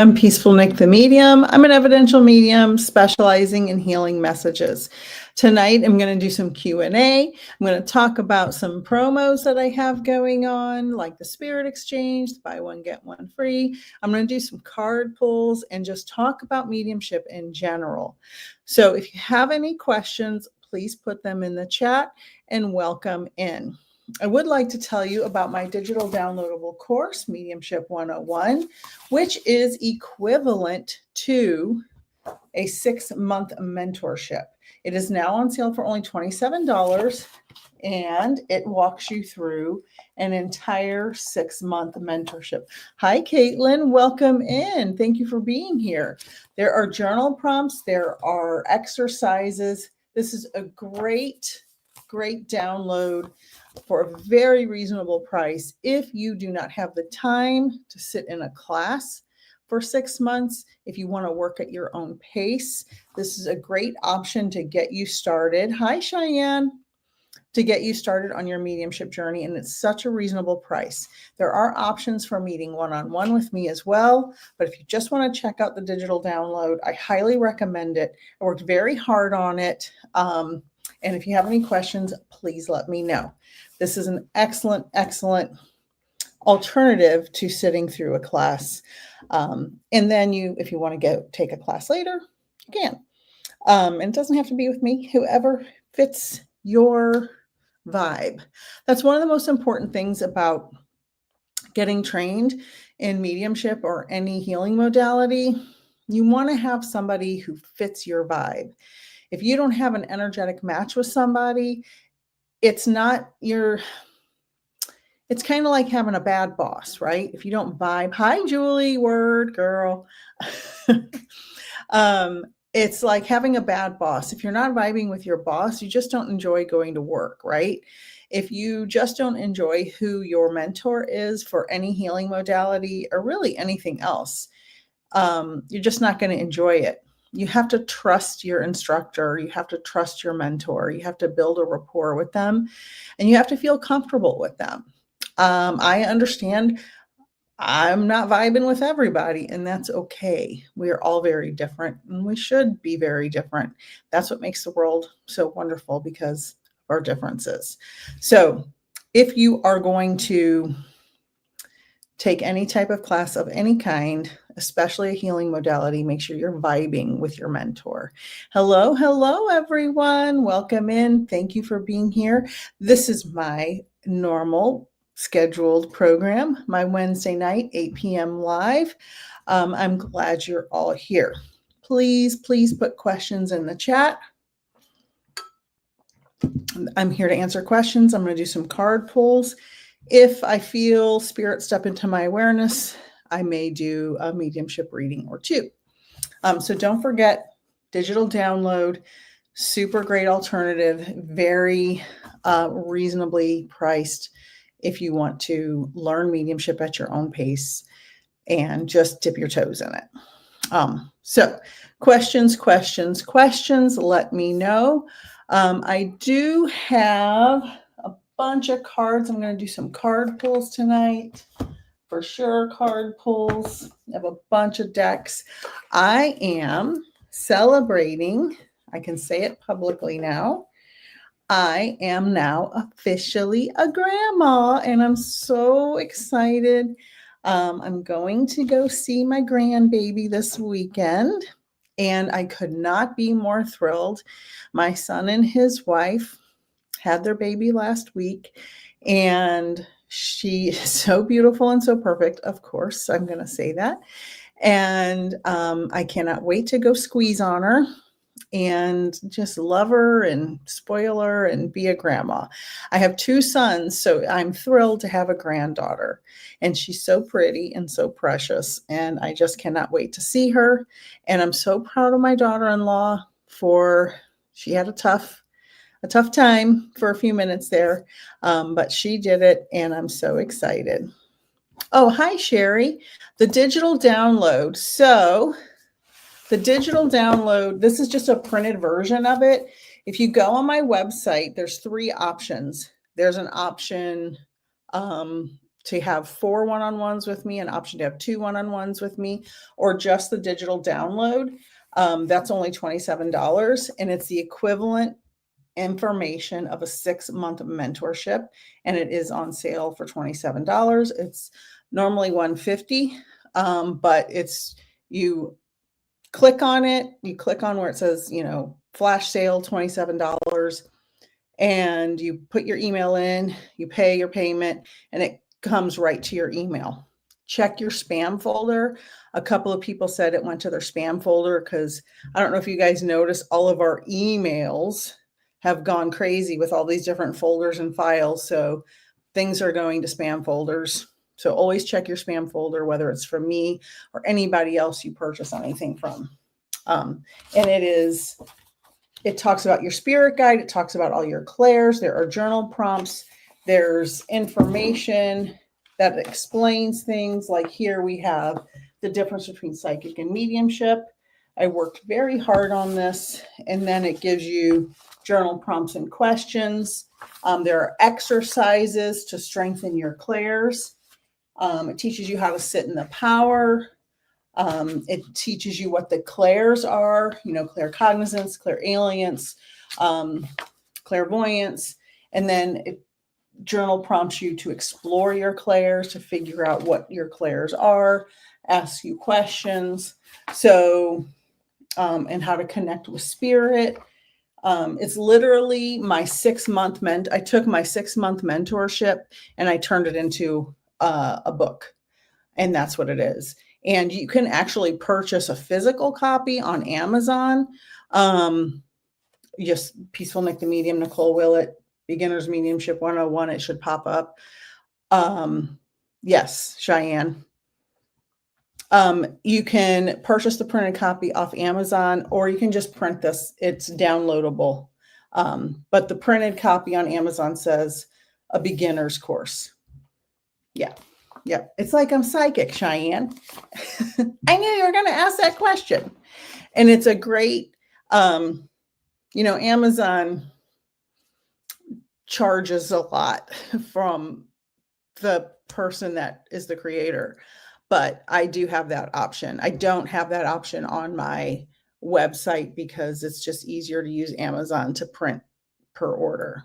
I'm Peaceful Nik the Medium. I'm an evidential medium specializing in healing messages. Tonight, I'm going to do some Q&A. I'm going to talk about some promos that I have going on, like the Spirit Exchange, buy one, get one free. I'm going to do some card pulls and just talk about mediumship in general. So if you have any questions, please put them in the chat and welcome in. I would like to tell you about my digital downloadable course, Mediumship 101, which is equivalent to a 6-month mentorship. It is now on sale for only $27, and it walks you through an entire 6-month mentorship. Hi, Caitlin. Welcome in. Thank you for being here. There are journal prompts. There are exercises. This is a great download for a very reasonable price. If you do not have the time to sit in a class for 6 months, if you want to work at your own pace, this is a great option to get you started. Hi, Cheyenne. To get you started on your mediumship journey, and it's such a reasonable price. There are options for meeting one-on-one with me as well, but if you just want to check out the digital download, I highly recommend it. I worked very hard on it. And if you have any questions, please let me know. This is an excellent alternative to sitting through a class. And then if you want to take a class later, you can. And it doesn't have to be with me, whoever fits your vibe. That's one of the most important things about getting trained in mediumship or any healing modality. You want to have somebody who fits your vibe. If you don't have an energetic match with somebody, it's kind of like having a bad boss, right? If you don't vibe, hi, Julie, word girl. It's like having a bad boss. If you're not vibing with your boss, you just don't enjoy going to work, right? If you just don't enjoy who your mentor is for any healing modality or really anything else, you're just not going to enjoy it. You have to trust your instructor. You have to trust your mentor. You have to build a rapport with them, and you have to feel comfortable with them. I understand I'm not vibing with everybody, and that's okay. We are all very different, and we should be very different. That's what makes the world so wonderful, because of our differences. So if you are going to take any type of class of any kind, especially a healing modality, make sure you're vibing with your mentor. Hello, everyone. Welcome in. Thank you for being here. This is my normal scheduled program, my Wednesday night, 8 p.m. live. I'm glad you're all here. Please put questions in the chat. I'm here to answer questions. I'm going to do some card pulls. If I feel spirit step into my awareness, I may do a mediumship reading or two. So don't forget, digital download, super great alternative, very reasonably priced if you want to learn mediumship at your own pace and just dip your toes in it. So questions, let me know. I do have a bunch of cards. I'm going to do some card pulls tonight. For sure, card pulls. I have a bunch of decks. I am celebrating, I can say it publicly now, I am now officially a grandma, and I'm so excited. I'm going to go see my grandbaby this weekend, and I could not be more thrilled. My son and his wife had their baby last week, and she is so beautiful and so perfect. Of course, I'm going to say that. And I cannot wait to go squeeze on her and just love her and spoil her and be a grandma. I have 2 sons, so I'm thrilled to have a granddaughter. And she's so pretty and so precious, and I just cannot wait to see her. And I'm so proud of my daughter-in-law she had a tough time for a few minutes there, but she did it, and I'm so excited. Oh, hi, Sherry. The digital download. So the digital download, this is just a printed version of it. If you go on my website, there's 3 options. There's an option to have 4 one-on-ones with me, an option to have 2 one-on-ones with me, or just the digital download. That's only $27, and it's the equivalent information of a 6-month mentorship, and it is on sale for $27. It's normally $150, but it's, you click on it, you click on where it says, flash sale, $27, and you put your email in, you pay your payment, and it comes right to your email. Check your spam folder. A couple of people said it went to their spam folder because I don't know if you guys noticed, all of our emails have gone crazy with all these different folders and files. So things are going to spam folders. So always check your spam folder, whether it's from me or anybody else you purchase anything from. And it talks about your spirit guide. It talks about all your clairs. There are journal prompts. There's information that explains things. Like here we have the difference between psychic and mediumship. I worked very hard on this. And then it gives you journal prompts and questions. There are exercises to strengthen your clairs. It teaches you how to sit in the power. It teaches you what the clairs are, claircognizance, clairalience, clairvoyance, and then it journal prompts you to explore your clairs, to figure out what your clairs are, ask you questions. So, and how to connect with spirit. It's literally my 6-month I took my 6-month mentorship and I turned it into a book, and that's what it is. And you can actually purchase a physical copy on Amazon. Just Peaceful Nik the Medium, Nicole Willett, Beginner's Mediumship 101. It should pop up. Yes, Cheyenne. You can purchase the printed copy off Amazon, or you can just print this. It's downloadable. But the printed copy on Amazon says a beginner's course. Yeah. Yep. It's like I'm psychic, Cheyenne. I knew you were going to ask that question. And it's a great, Amazon charges a lot from the person that is the creator, but I do have that option. I don't have that option on my website because it's just easier to use Amazon to print per order.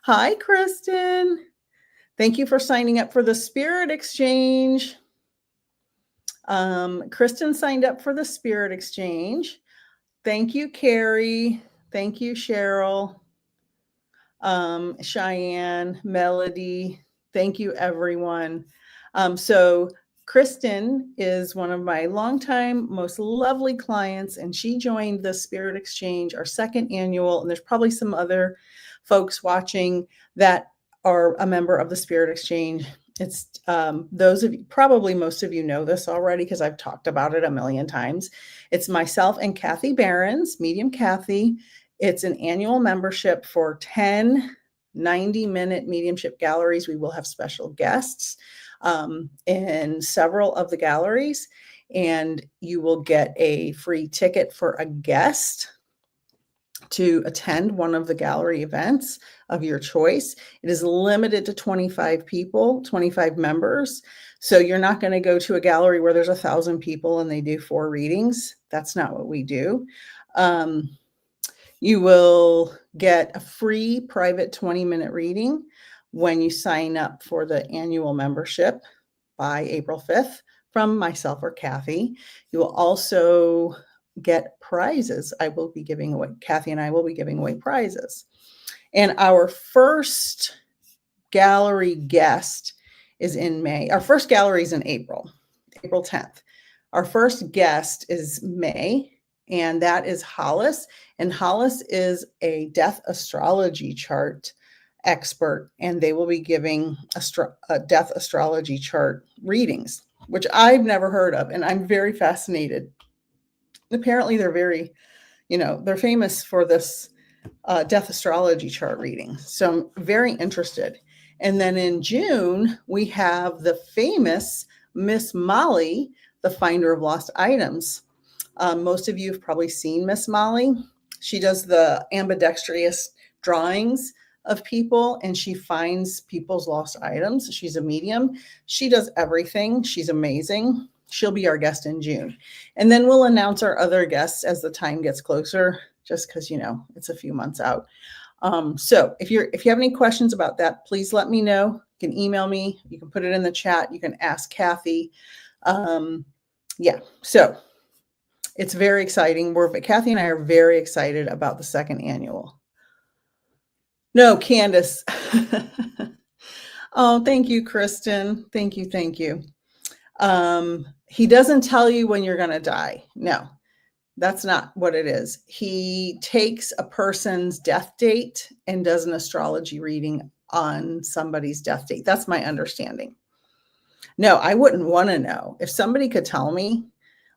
Hi, Kristen. Thank you for signing up for the Spirit Exchange. Kristen signed up for the Spirit Exchange. Thank you, Carrie. Thank you, Cheryl. Cheyenne, Melody. Thank you, everyone. So Kristen is one of my longtime, most lovely clients, and she joined the Spirit Exchange, our 2nd annual, and there's probably some other folks watching that are a member of the Spirit Exchange. It's those of you, probably most of you know this already because I've talked about it a million times. It's myself and Kathy Behrens, Medium Kathy. It's an annual membership for 10 90-minute mediumship galleries. We will have special guests in several of the galleries, and you will get a free ticket for a guest to attend one of the gallery events of your choice. It is limited to 25 people, 25 members. So you're not going to go to a gallery where there's 1,000 people and they do 4 readings. That's not what we do. You will get a free private 20-minute reading when you sign up for the annual membership by April 5th from myself or Kathy. You will also get prizes. I will be giving away, Kathy and I will be giving away prizes. And our first gallery guest is in May. Our first gallery is in April 10th. Our first guest is May, and that is Hollis. And Hollis is a death astrology chart expert, and they will be giving death astrology chart readings, which I've never heard of, and I'm very fascinated. Apparently they're very, they're famous for this death astrology chart reading. So I'm very interested. And then in June, we have the famous Miss Molly, the finder of lost items. Most of you have probably seen Miss Molly. She does the ambidextrous drawings of people and she finds people's lost items. She's a medium. She does everything. She's amazing. She'll be our guest in June. And then we'll announce our other guests as the time gets closer, just because, you know, it's a few months out. So if you have any questions about that, please let me know. You can email me. You can put it in the chat. You can ask Kathy. Yeah, so it's very exciting. Kathy and I are very excited about the second annual. No, Candace. Oh, thank you, Kristen. Thank you. Thank you. He doesn't tell you when you're going to die. No, that's not what it is. He takes a person's death date and does an astrology reading on somebody's death date. That's my understanding. No, I wouldn't want to know. If somebody could tell me,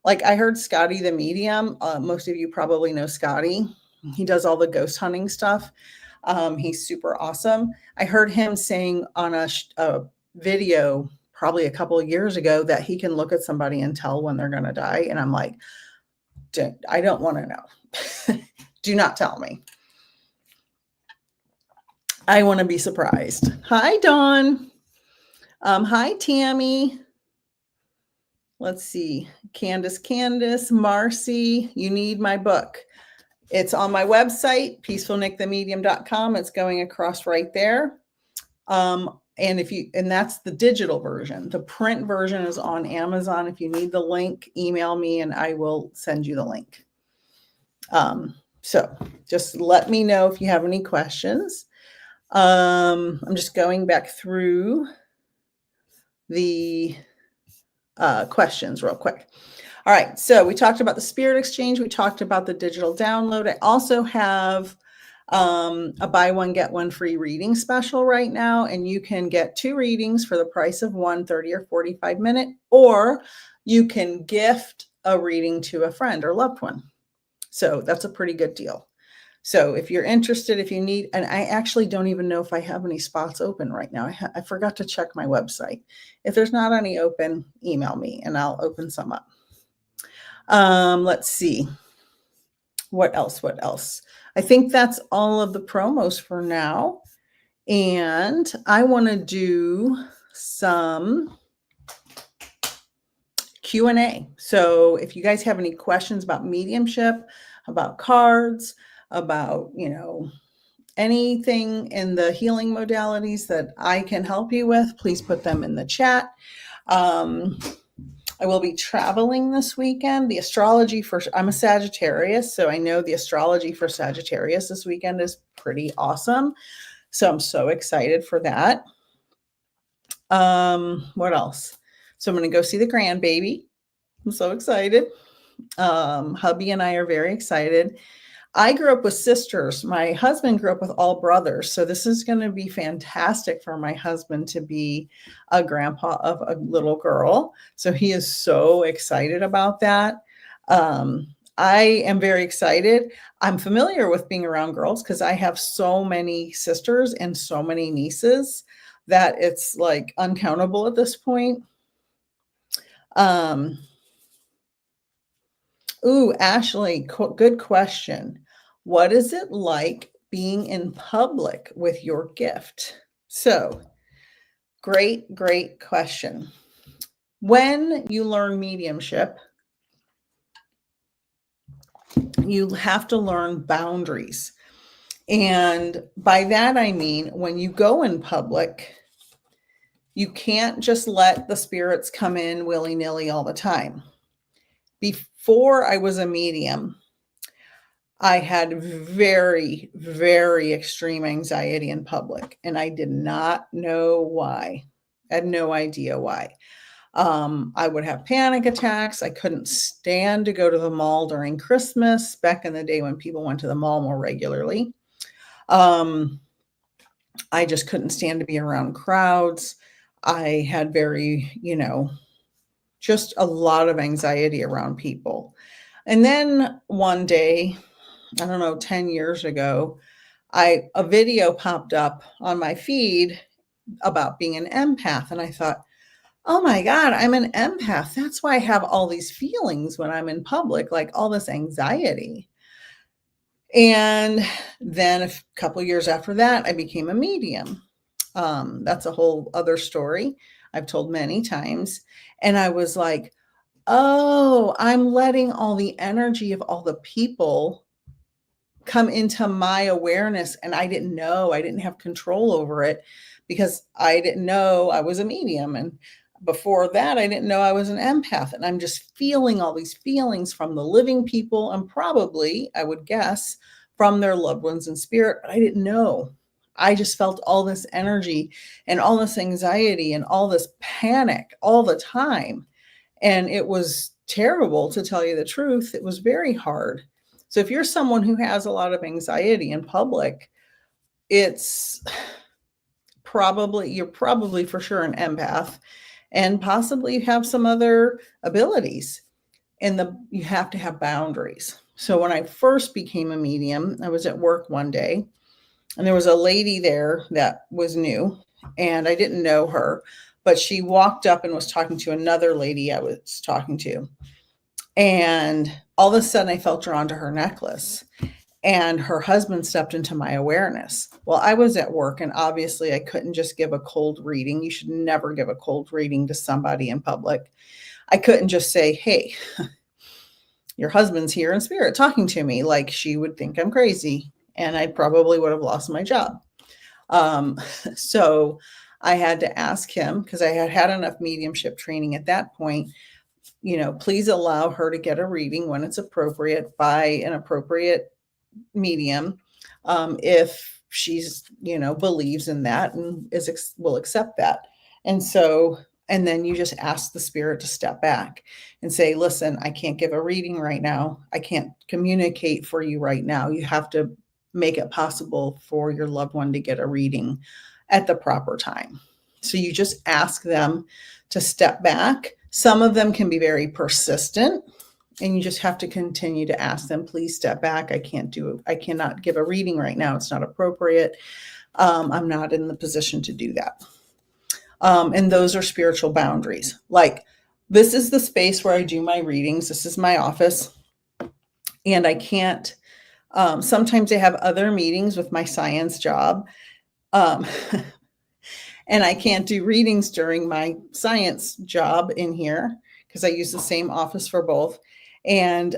like I heard Scotty the medium. Most of you probably know Scotty. He does all the ghost hunting stuff. He's super awesome. I heard him saying on a video probably a couple of years ago that he can look at somebody and tell when they're going to die. And I'm like, I don't want to know. Do not tell me. I want to be surprised. Hi, Dawn. Hi, Tammy. Let's see. Candace, Marcy, you need my book. It's on my website, peacefulnickthemedium.com. It's going across right there. And that's the digital version. The print version is on Amazon. If you need the link, email me and I will send you the link. So just let me know if you have any questions. I'm just going back through the questions real quick. All right. So we talked about the spirit exchange. We talked about the digital download. I also have a buy one, get one free reading special right now. And you can get 2 readings for the price of one, 30 or 45 minute, or you can gift a reading to a friend or loved one. So that's a pretty good deal. So if you're interested, if you need, and I actually don't even know if I have any spots open right now. I forgot to check my website. If there's not any open, email me and I'll open some up. Let's see. What else? I think that's all of the promos for now. And I want to do some Q&A. So if you guys have any questions about mediumship, about cards, about, you know, anything in the healing modalities that I can help you with, please put them in the chat. I will be traveling this weekend. The astrology I'm a Sagittarius, so I know the astrology for Sagittarius this weekend is pretty awesome. So I'm so excited for that. What else? So I'm going to go see the grandbaby. I'm so excited. Hubby and I are very excited. I grew up with sisters. My husband grew up with all brothers. So this is going to be fantastic for my husband to be a grandpa of a little girl. So he is so excited about that. I am very excited. I'm familiar with being around girls because I have so many sisters and so many nieces that it's like uncountable at this point. Ooh, Ashley, good question. What is it like being in public with your gift? So, great question. When you learn mediumship, you have to learn boundaries. And by that, I mean, when you go in public, you can't just let the spirits come in willy-nilly all the time. Before I was a medium, I had very, very extreme anxiety in public, and I did not know why. I had no idea why. I would have panic attacks. I couldn't stand to go to the mall during Christmas, back in the day when people went to the mall more regularly. I just couldn't stand to be around crowds. I had very, just a lot of anxiety around people. And then one day, I don't know, 10 years ago, a video popped up on my feed about being an empath. And I thought, oh my God, I'm an empath. That's why I have all these feelings when I'm in public, like all this anxiety. And then a couple years after that, I became a medium. That's a whole other story I've told many times. And I was like, oh, I'm letting all the energy of all the people come into my awareness. And I didn't know, I didn't have control over it because I didn't know I was a medium. And before that, I didn't know I was an empath. And I'm just feeling all these feelings from the living people and probably, I would guess, from their loved ones in spirit, but I didn't know. I just felt all this energy and all this anxiety and all this panic all the time. And it was terrible, to tell you the truth. It was very hard. So if you're someone who has a lot of anxiety in public, it's you're probably for sure an empath, and possibly you have some other abilities. And you have to have boundaries. So when I first became a medium, I was at work one day and there was a lady there that was new and I didn't know her, but she walked up and was talking to another lady I was talking to. And all of a sudden I felt drawn to her necklace and her husband stepped into my awareness. Well, I was at work and obviously I couldn't just give a cold reading. You should never give a cold reading to somebody in public. I couldn't just say, hey, your husband's here in spirit talking to me. Like, she would think I'm crazy and I probably would have lost my job. So I had to ask him, because I had had enough mediumship training at that point, please allow her to get a reading when it's appropriate by an appropriate medium. If she's, believes in that and will accept that. And then you just ask the spirit to step back and say, listen, I can't give a reading right now. I can't communicate for you right now. You have to make it possible for your loved one to get a reading at the proper time. So you just ask them to step back. Some of them can be very persistent, and you just have to continue to ask them, please step back. I cannot give a reading right now. It's not appropriate. I'm not in the position to do that. And those are spiritual boundaries. Like, this is the space where I do my readings. This is my office. And I can't, sometimes I have other meetings with my science job. And I can't do readings during my science job in here because I use the same office for both. And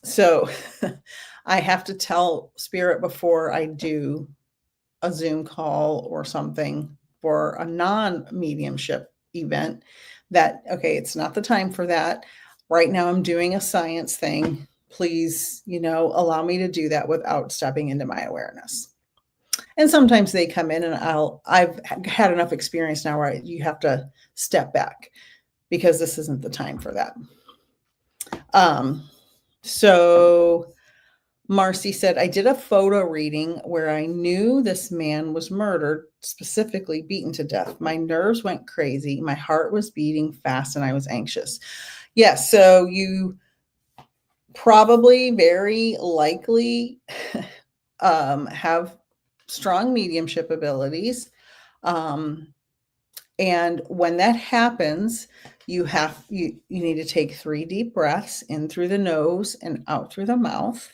so I have to tell spirit before I do a Zoom call or something for a non-mediumship event that, okay, it's not the time for that. Right now I'm doing a science thing. Please, allow me to do that without stepping into my awareness. And sometimes they come in and I've had enough experience now where you have to step back because this isn't the time for that. So Marcy said, I did a photo reading where I knew this man was murdered, specifically beaten to death. My nerves went crazy. My heart was beating fast and I was anxious. Yes. So you probably very likely have strong mediumship abilities. And when that happens, you need to take 3 deep breaths in through the nose and out through the mouth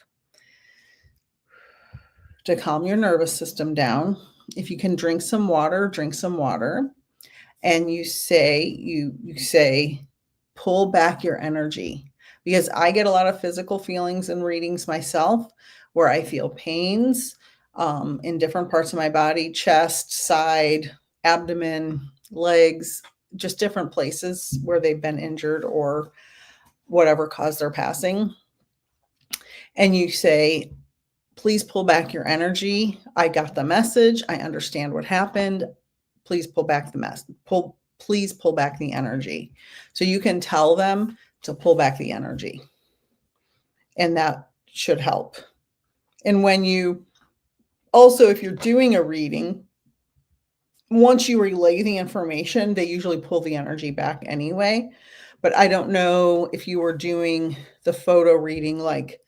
to calm your nervous system down. If you can drink some water, drink some water. And you say, pull back your energy, because I get a lot of physical feelings in readings myself where I feel pains in different parts of my body, chest, side, abdomen, legs, just different places where they've been injured or whatever caused their passing. And you say, please pull back your energy. I got the message. I understand what happened. Please pull back the message. Please pull back the energy. So you can tell them to pull back the energy. And that should help. And if you're doing a reading, once you relay the information, they usually pull the energy back anyway. But I don't know if you were doing the photo reading like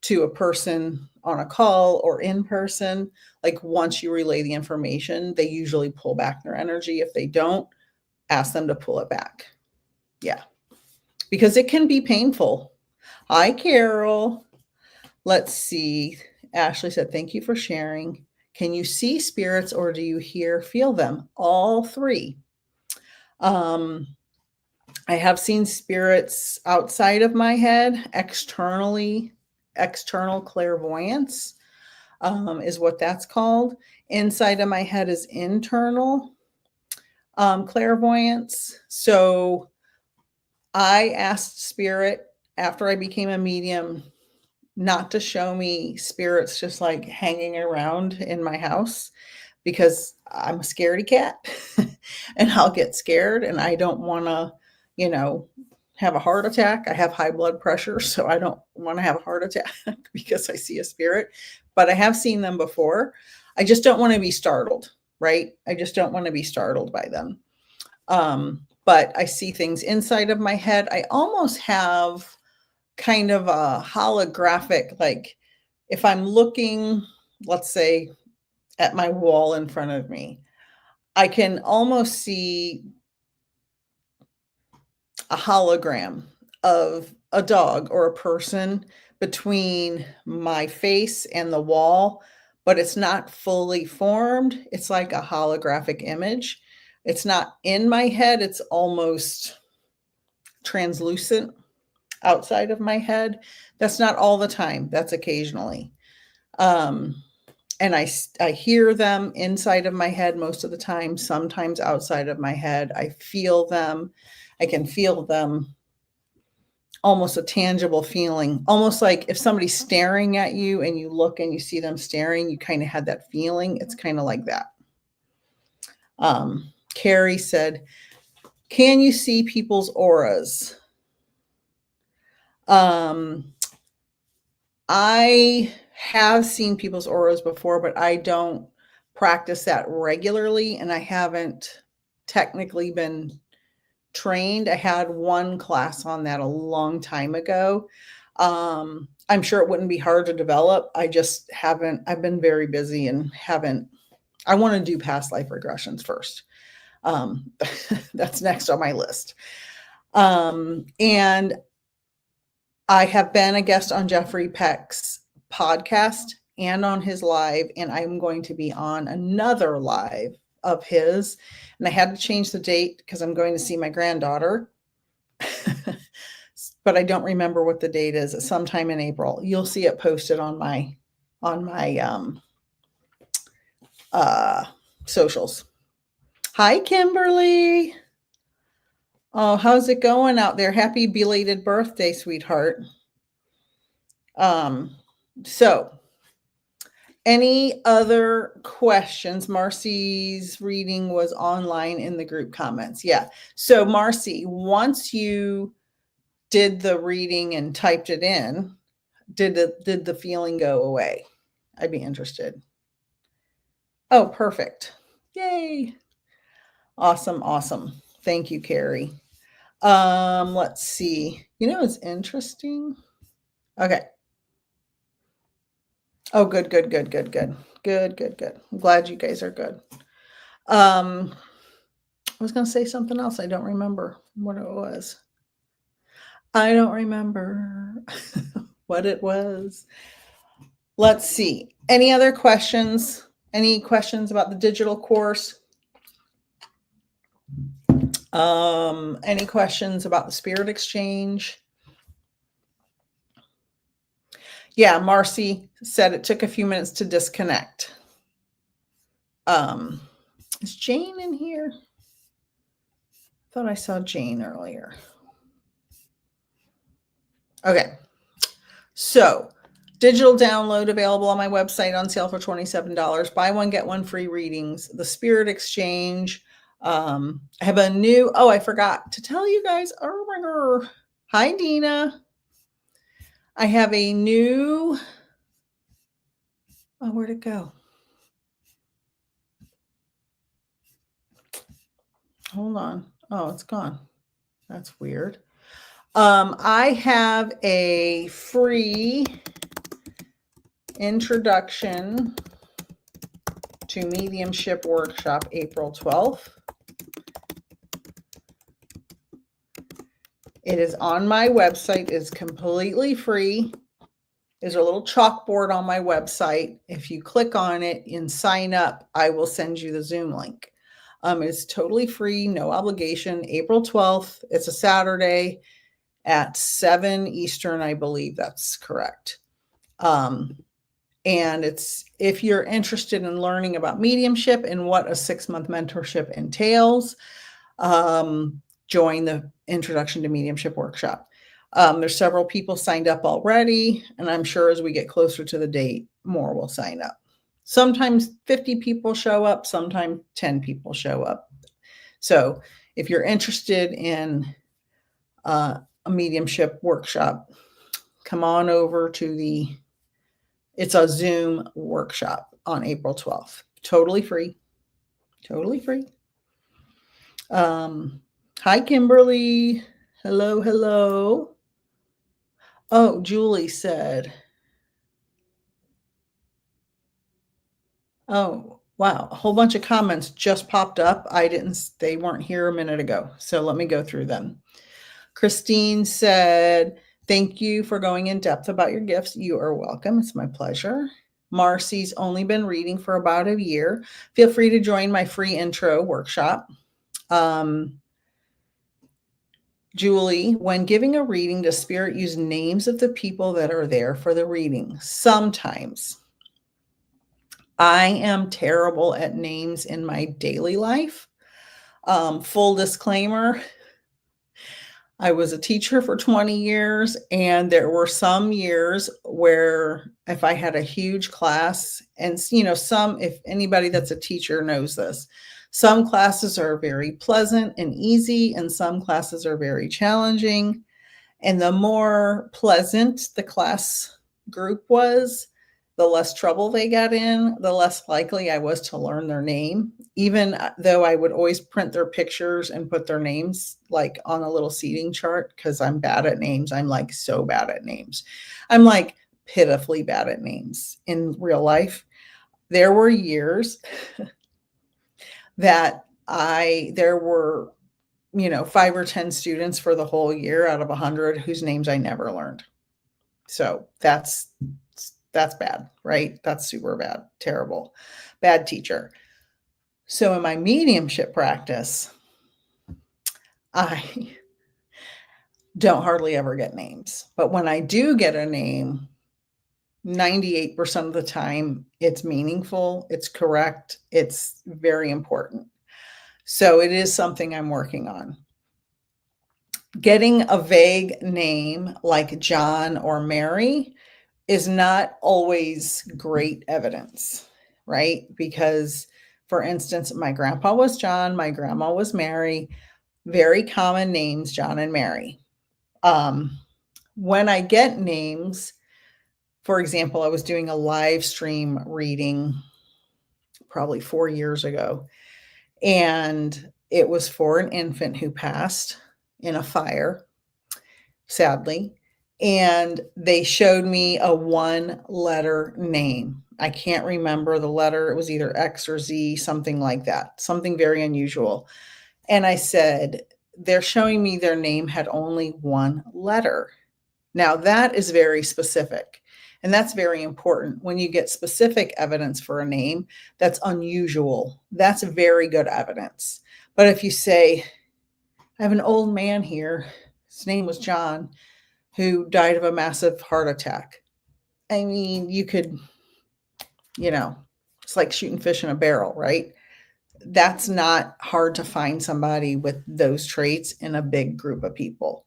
to a person on a call or in person, like once you relay the information, they usually pull back their energy. If they don't, ask them to pull it back. Yeah. Because it can be painful. Hi, Carol. Let's see. Ashley said, thank you for sharing. Can you see spirits or do you feel them? All three. I have seen spirits outside of my head, external clairvoyance is what that's called. Inside of my head is internal clairvoyance. So I asked spirit after I became a medium not to show me spirits just like hanging around in my house, because I'm a scaredy cat and I'll get scared and I don't want to, have a heart attack. I have high blood pressure, so I don't want to have a heart attack because I see a spirit, but I have seen them before. I just don't want to be startled, right? I just don't want to be startled by them. But I see things inside of my head. I almost have kind of a holographic, like if I'm looking, let's say, at my wall in front of me, I can almost see a hologram of a dog or a person between my face and the wall, but it's not fully formed. It's like a holographic image. It's not in my head. It's almost translucent outside of my head. That's not all the time. That's occasionally. And I hear them inside of my head most of the time, sometimes outside of my head. I feel them. I can feel them, almost a tangible feeling, almost like if somebody's staring at you and you look and you see them staring, you kind of had that feeling. It's kind of like that. Carrie said, can you see people's auras? I have seen people's auras before, but I don't practice that regularly, and I haven't technically been trained. I had one class on that a long time ago. I'm sure it wouldn't be hard to develop. I just haven't. I've been very busy and haven't. I want to do past life regressions first. That's next on my list. And I have been a guest on Jeffrey Peck's podcast and on his live, and I'm going to be on another live of his. And I had to change the date because I'm going to see my granddaughter, but I don't remember what the date is. It's sometime in April. You'll see it posted on my socials. Hi, Kimberly. Oh, how's it going out there? Happy belated birthday, sweetheart. So any other questions? Marcy's reading was online in the group comments. Yeah. So Marcy, once you did the reading and typed it in, did the feeling go away? I'd be interested. Oh, perfect. Yay. Awesome. Awesome. Thank you, Carrie. Let's see. It's interesting. Okay. Oh, good. I'm glad you guys are good. I was going to say something else. I don't remember what it was. I don't remember what it was. Let's see. Any other questions? Any questions about the digital course? Any questions about the spirit exchange? Yeah, Marcy said it took a few minutes to disconnect. Is Jane in here? I thought I saw Jane earlier. Okay. So, digital download available on my website on sale for $27. Buy one, get one free readings. The spirit exchange. I have a new, I forgot to tell you guys. Oh my God. Hi, Dina. I have a new, where'd it go? Hold on. Oh, it's gone. That's weird. I have a free introduction to mediumship workshop April 12th. It is on my website. It's completely free. There's a little chalkboard on my website. If you click on it and sign up, I will send you the Zoom link. It's totally free, no obligation. April 12th. It's a Saturday at 7 Eastern, I believe that's correct. And it's, if you're interested in learning about mediumship and what a 6-month mentorship entails, join the Introduction to Mediumship workshop. There's several people signed up already, and I'm sure as we get closer to the date, more will sign up. Sometimes 50 people show up, sometimes 10 people show up. So if you're interested in a mediumship workshop, come on over to it's a Zoom workshop on April 12th. Totally free. Totally free. Hi, Kimberly. Hello, hello. Oh, Julie said, oh, wow. A whole bunch of comments just popped up. They weren't here a minute ago. So let me go through them. Christine said, thank you for going in depth about your gifts. You are welcome. It's my pleasure. Marcy's only been reading for about a year. Feel free to join my free intro workshop. Julie, when giving a reading, does Spirit use names of the people that are there for the reading? Sometimes. I am terrible at names in my daily life. Full disclaimer, I was a teacher for 20 years, and there were some years where if I had a huge class, and if anybody that's a teacher knows this, some classes are very pleasant and easy, and some classes are very challenging. And the more pleasant the class group was, the less trouble they got in, the less likely I was to learn their name, even though I would always print their pictures and put their names like on a little seating chart, because I'm bad at names. I'm like so bad at names. I'm like pitifully bad at names in real life. There were years that there were 5 or 10 students for the whole year out of 100 whose names I never learned. So that's bad, right? That's super bad, terrible, bad teacher. So in my mediumship practice, I don't hardly ever get names. But when I do get a name, 98% of the time, it's meaningful, it's correct, it's very important. So it is something I'm working on. Getting a vague name like John or Mary is not always great evidence, right? Because, for instance, my grandpa was John, my grandma was Mary, very common names, John and Mary. When I get names, for example, I was doing a live stream reading probably 4 years ago, and it was for an infant who passed in a fire, sadly. And they showed me a 1-letter name. I can't remember the letter. It was either X or Z, something like that, something very unusual. And I said, they're showing me their name had only 1 letter. Now that is very specific. And that's very important. When you get specific evidence for a name that's unusual, that's very good evidence. But if you say, I have an old man here, his name was John, who died of a massive heart attack. I mean, you could, it's like shooting fish in a barrel, right? That's not hard to find somebody with those traits in a big group of people.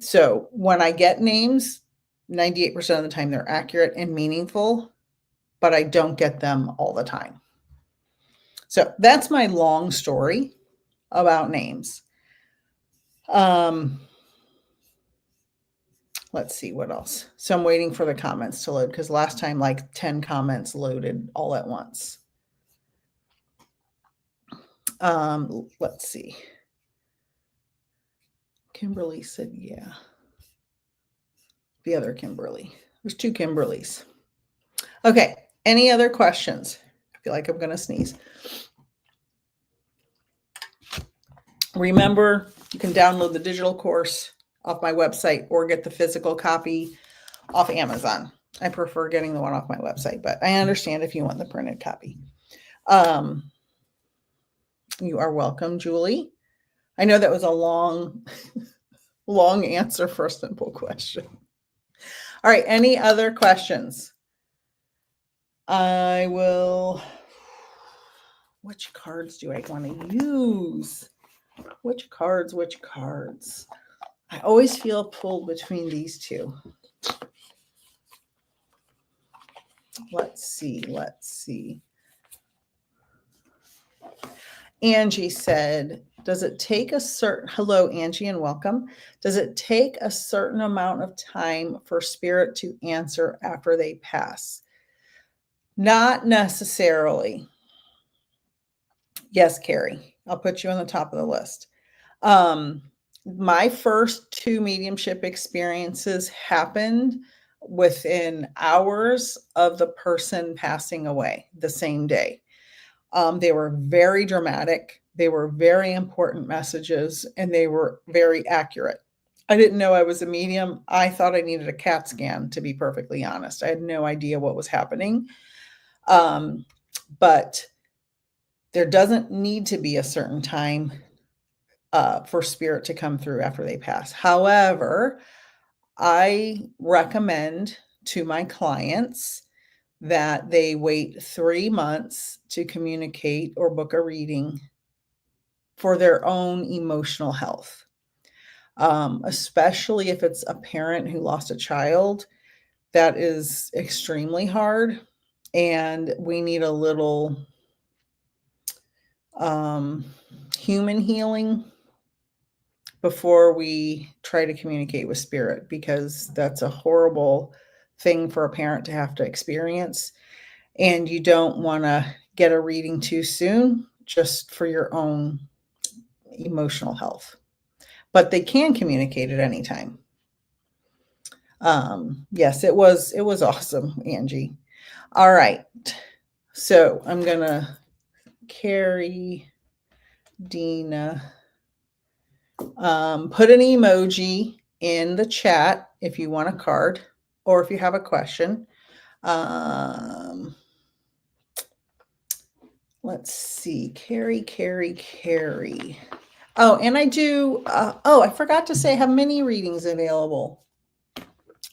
So when I get names, 98% of the time they're accurate and meaningful, but I don't get them all the time. So that's my long story about names. Let's see what else. So I'm waiting for the comments to load, because last time like 10 comments loaded all at once. Let's see. Kimberly said, yeah. The other Kimberly. There's 2 Kimberlys. Okay. Any other questions? I feel like I'm going to sneeze. Remember, you can download the digital course off my website or get the physical copy off Amazon. I prefer getting the one off my website, but I understand if you want the printed copy. You are welcome, Julie. I know that was a long answer for a simple question. All right, any other questions? I will. Which cards do I want to use? Which cards? I always feel pulled between these two. Let's see. Angie said, does it take a certain, hello, Angie, and welcome. Does it take a certain amount of time for spirit to answer after they pass? Not necessarily. Yes, Carrie, I'll put you on the top of the list. My first 2 mediumship experiences happened within hours of the person passing away the same day. They were very dramatic. They were very important messages, and they were very accurate. I didn't know I was a medium. I thought I needed a CAT scan, to be perfectly honest. I had no idea what was happening. But there doesn't need to be a certain time for spirit to come through after they pass. However, I recommend to my clients that they wait 3 months to communicate or book a reading for their own emotional health, especially if it's a parent who lost a child. That is extremely hard, and we need a little human healing before we try to communicate with spirit, because that's a horrible thing for a parent to have to experience. And you don't want to get a reading too soon, just for your own emotional health. But they can communicate at any time. Yes, it was awesome, Angie. All right. So I'm going to carry Dina. Put an emoji in the chat if you want a card or if you have a question. Let's see. Carrie. Oh, and I do. I forgot to say I have mini readings available.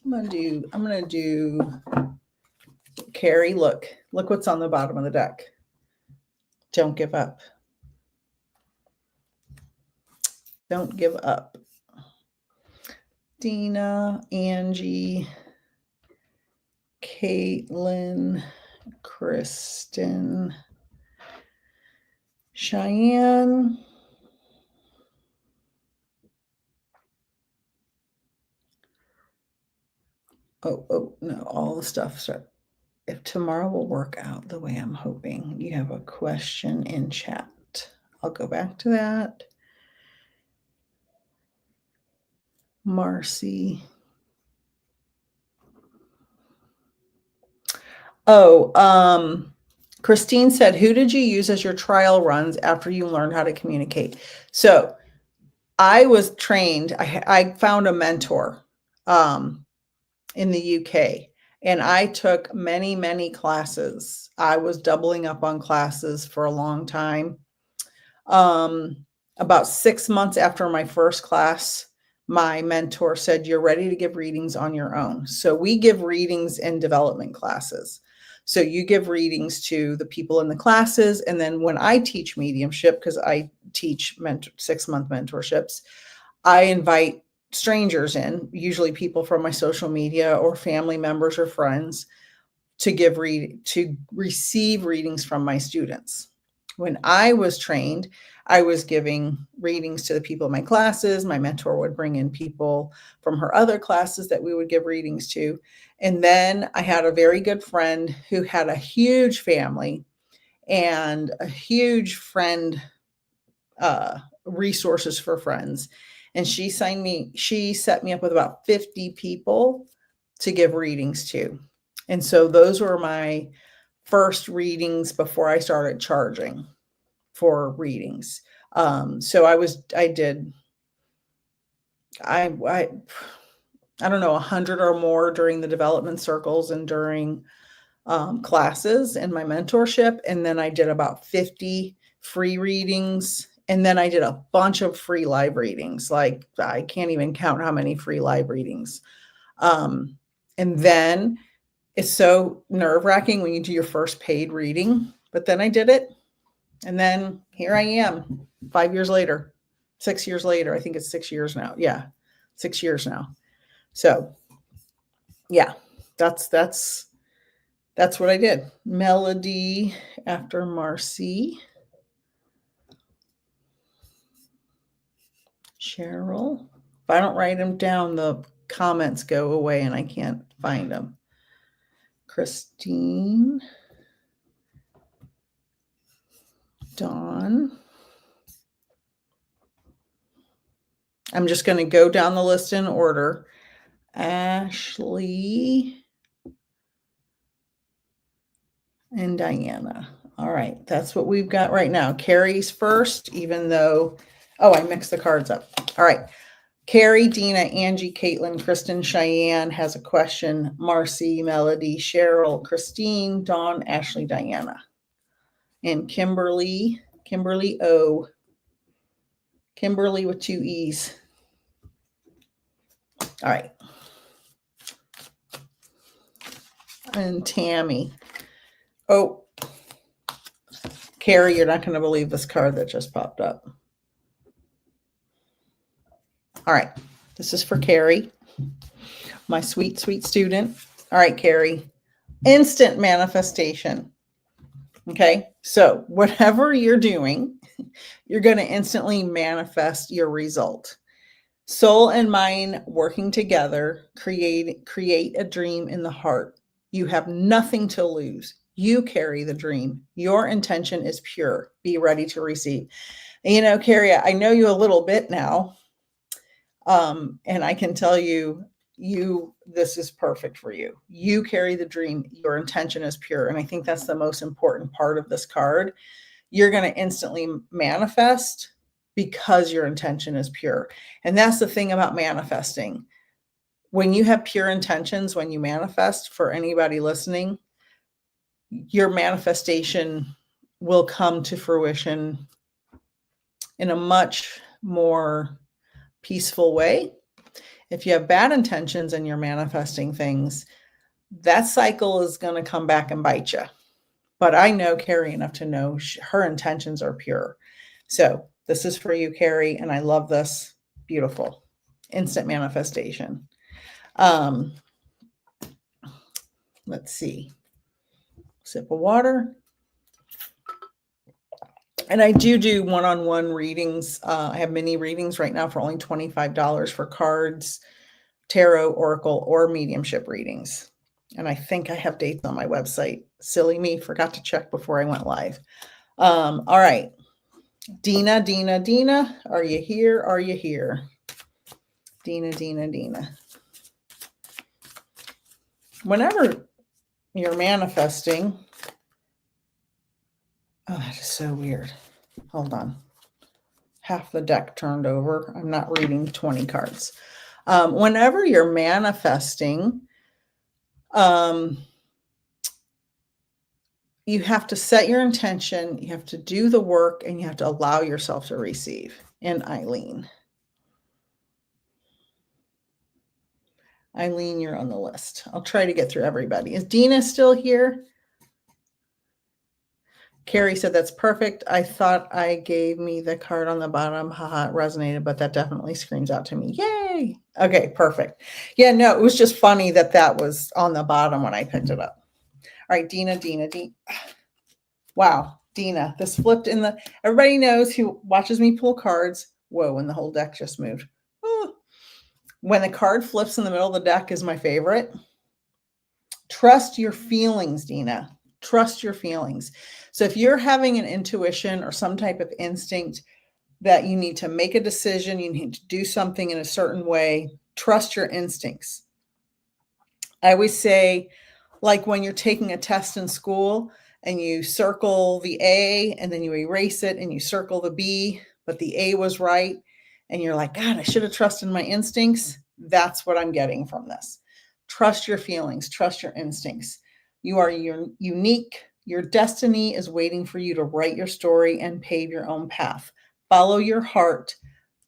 I'm gonna do. Carrie, look what's on the bottom of the deck. Don't give up. Don't give up. Dina, Angie, Caitlin, Kristen, Cheyenne, oh no, all the stuff. If tomorrow will work out the way I'm hoping. You have a question in chat. I'll go back to that. Marcy. Christine said, who did you use as your trial runs after you learned how to communicate? So I was trained. I found a mentor in the UK, and I took many, many classes. I was doubling up on classes for a long time. About 6 months after my first class, my mentor said, you're ready to give readings on your own. So we give readings in development classes. So you give readings to the people in the classes. And then when I teach mediumship, because I teach 6-month mentorships, I invite strangers in, usually people from my social media or family members or friends, to receive readings from my students. When I was trained, I was giving readings to the people in my classes. My mentor would bring in people from her other classes that we would give readings to. And then I had a very good friend who had a huge family and a huge friend resources for friends. And she set me up with about 50 people to give readings to. And so those were my first readings before I started charging for readings. So I don't know, 100 or more during the development circles and during classes in my mentorship. And then I did about 50 free readings. And then I did a bunch of free live readings. Like I can't even count how many free live readings. And then it's so nerve-wracking when you do your first paid reading, but then I did it. And then here I am 5 years later, 6 years later. I think it's 6 years now. Yeah, 6 years now. So yeah, that's what I did. Melody after Marcy. Cheryl. If I don't write them down, the comments go away and I can't find them. Christine. Dawn. I'm just going to go down the list in order. Ashley and Diana. All right, that's what we've got right now. Carrie's first, even though, oh, I mixed the cards up. All right. Carrie, Dina, Angie, Caitlin, Kristen, Cheyenne has a question. Marcy, Melody, Cheryl, Christine, Dawn, Ashley, Diana. And Kimberly O. Kimberly with 2 E's. All right. And Tammy. Oh, Carrie, you're not going to believe this card that just popped up. All right. This is for Carrie, my sweet, sweet student. All right, Carrie. Instant manifestation. Okay. So whatever you're doing, you're going to instantly manifest your result. Soul and mind working together, create a dream in the heart. You have nothing to lose. You carry the dream. Your intention is pure. Be ready to receive. And, you know, Carrie, I know you a little bit now. And I can tell you, this is perfect for you. You carry the dream. Your intention is pure. And I think that's the most important part of this card. You're going to instantly manifest because your intention is pure. And that's the thing about manifesting. When you have pure intentions, when you manifest, for anybody listening, your manifestation will come to fruition in a much more peaceful way. If you have bad intentions and you're manifesting things, that cycle is going to come back and bite you. But I know Carrie enough to know her intentions are pure. So this is for you, Carrie, and I love this. Beautiful. Instant manifestation. Let's see. Sip of water. And I do one-on-one readings. I have mini readings right now for only $25 for cards, tarot, oracle, or mediumship readings. And I think I have dates on my website. Silly me, forgot to check before I went live. All right. Dina, are you here? Are you here? Dina. Whenever you're manifesting, oh, that is so weird. Hold on. Half the deck turned over. I'm not reading 20 cards. Whenever you're manifesting, you have to set your intention, you have to do the work, and you have to allow yourself to receive. And Eileen, you're on the list. I'll try to get through everybody. Is Dina still here? Carrie said, that's perfect. I thought I gave me the card on the bottom. Haha, it resonated, but that definitely screams out to me. Yay. Okay, perfect. Yeah, no, it was just funny that was on the bottom when I picked it up. All right, Dina. Wow, Dina, this flipped in the, everybody knows who watches me pull cards. Whoa, and the whole deck just moved. Oh. When the card flips in the middle of the deck is my favorite. Trust your feelings, Dina. Trust your feelings. So if you're having an intuition or some type of instinct that you need to make a decision, you need to do something in a certain way, trust your instincts. I always say, like when you're taking a test in school and you circle the A and then you erase it and you circle the B, but the A was right. And you're like, God, I should have trusted my instincts. That's what I'm getting from this. Trust your feelings, trust your instincts. You are unique. Your destiny is waiting for you to write your story and pave your own path. Follow your heart.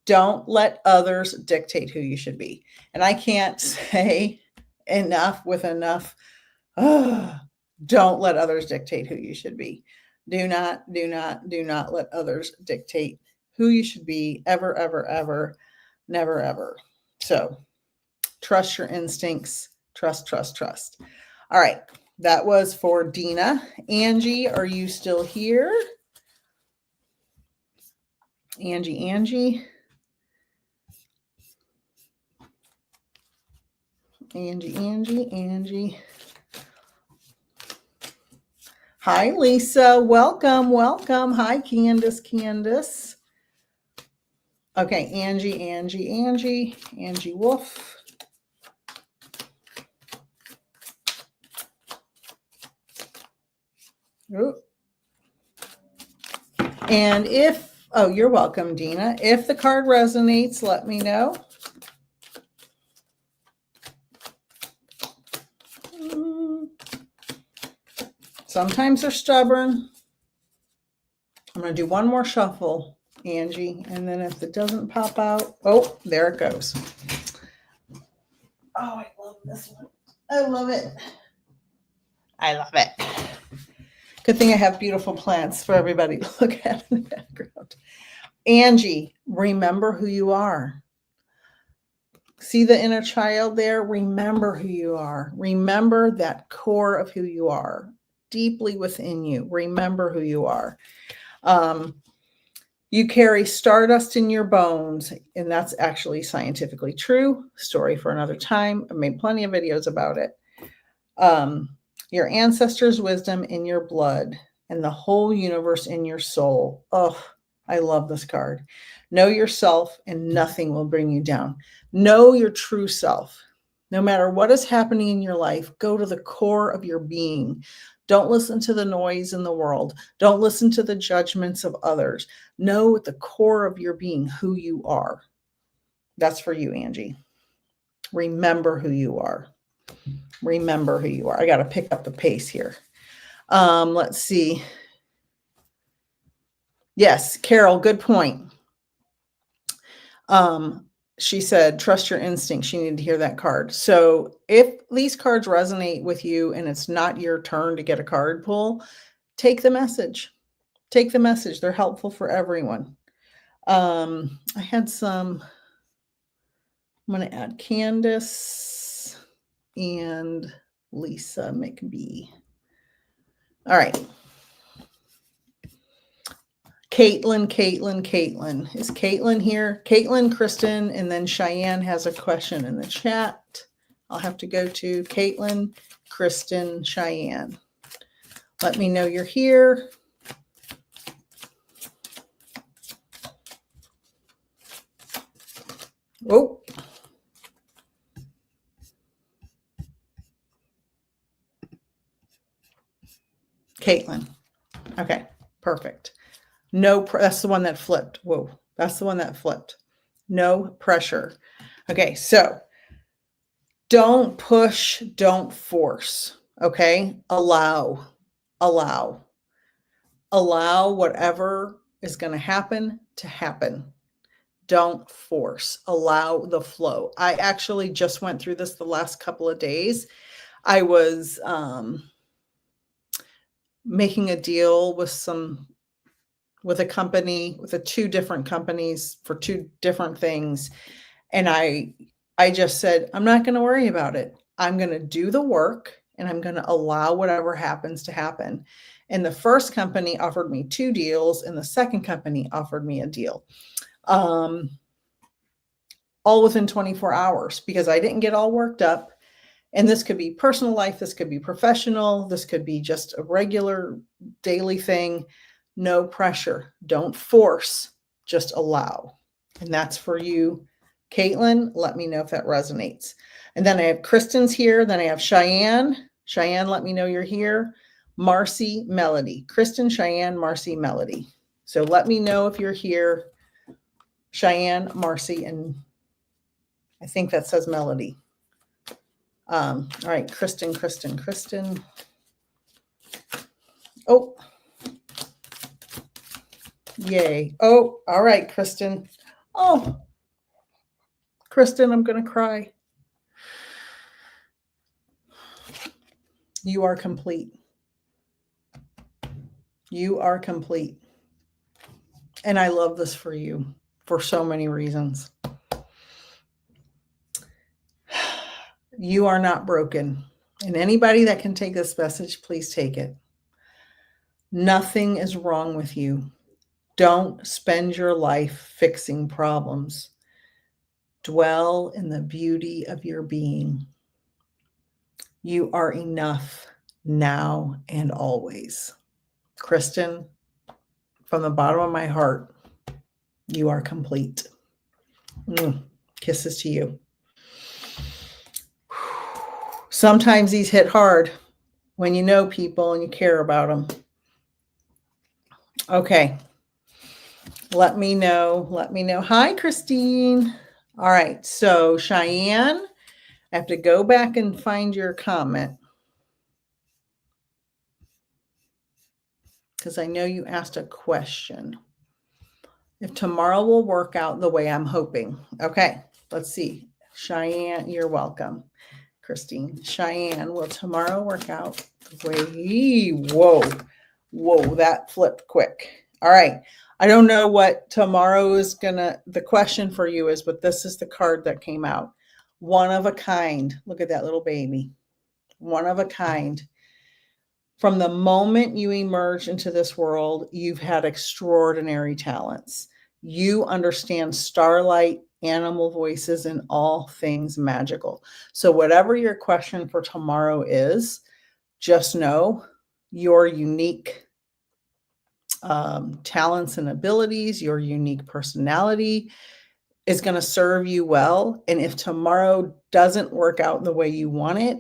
Don't let others dictate who you should be. And I can't say enough with enough. Don't let others dictate who you should be. Do not let others dictate who you should be ever, ever, ever, never, ever. So trust your instincts. Trust. All right. That was for Dina. Angie, are you still here? Angie. Hi, Lisa. Welcome. Hi, Candace. Okay, Angie Wolf. Ooh. And you're welcome, Dina. If the card resonates, let me know. Sometimes they're stubborn. I'm going to do one more shuffle, Angie. And then if it doesn't pop out, oh, there it goes. Oh, I love this one. I love it. Good thing I have beautiful plants for everybody to look at in the background. Angie, remember who you are. See the inner child there? Remember who you are. Remember that core of who you are. Deeply within you. Remember who you are. You carry stardust in your bones, and that's actually scientifically true. Story for another time. I made plenty of videos about it. Your ancestors' wisdom in your blood and the whole universe in your soul. Oh, I love this card. Know yourself and nothing will bring you down. Know your true self. No matter what is happening in your life, go to the core of your being. Don't listen to the noise in the world. Don't listen to the judgments of others. Know at the core of your being who you are. That's for you, Angie. Remember who you are. Remember who you are. I got to pick up the pace here. Let's see. Yes, Carol, good point. She said, trust your instinct. She needed to hear that card. So if these cards resonate with you and it's not your turn to get a card pull, take the message. Take the message. They're helpful for everyone. I had some, I'm going to add Candace and Lisa McBee. All right. Caitlin. Is Caitlin here? Caitlin, Kristen, and then Cheyenne has a question in the chat. I'll have to go to Caitlin, Kristen, Cheyenne. Let me know you're here. Oh. Caitlin. Okay, perfect. No, that's the one that flipped. Whoa, that's the one that flipped. No pressure. Okay, so don't push, don't force. Okay, allow whatever is going to happen. Don't force. Allow the flow. I actually just went through this the last couple of days. I was making a deal with a company, with two different companies for two different things. And I just said, I'm not going to worry about it. I'm going to do the work and I'm going to allow whatever happens to happen. And the first company offered me 2 deals and the second company offered me a deal. All within 24 hours because I didn't get all worked up. And this could be personal life. This could be professional. This could be just a regular daily thing. No pressure. Don't force. Just allow. And that's for you, Caitlin. Let me know if that resonates. And then I have Kristen's here. Then I have Cheyenne. Cheyenne, let me know you're here. Marcy, Melody. Kristen, Cheyenne, Marcy, Melody. So let me know if you're here. Cheyenne, Marcy, and I think that says Melody. All right, Kristen. Oh, yay. Oh, all right, Kristen. Oh, Kristen, I'm going to cry. You are complete. You are complete. And I love this for you for so many reasons. You are not broken. And anybody that can take this message, please take it. Nothing is wrong with you. Don't spend your life fixing problems. Dwell in the beauty of your being. You are enough now and always. Kristen, from the bottom of my heart, you are complete. Kisses to you. Sometimes these hit hard when you know people and you care about them. Okay. Let me know. Hi, Christine. All right. So, Cheyenne, I have to go back and find your comment because I know you asked a question. If tomorrow will work out the way I'm hoping. Okay. Let's see. Cheyenne, you're welcome. Christine. Cheyenne, will tomorrow work out the way? Whoa, that flipped quick. All right. I don't know what tomorrow is the question for you is, but this is the card that came out. One of a kind. Look at that little baby. One of a kind. From the moment you emerge into this world, you've had extraordinary talents. You understand starlight, animal voices, and all things magical. So whatever your question for tomorrow is, just know your unique talents and abilities, your unique personality is going to serve you well. And if tomorrow doesn't work out the way you want it,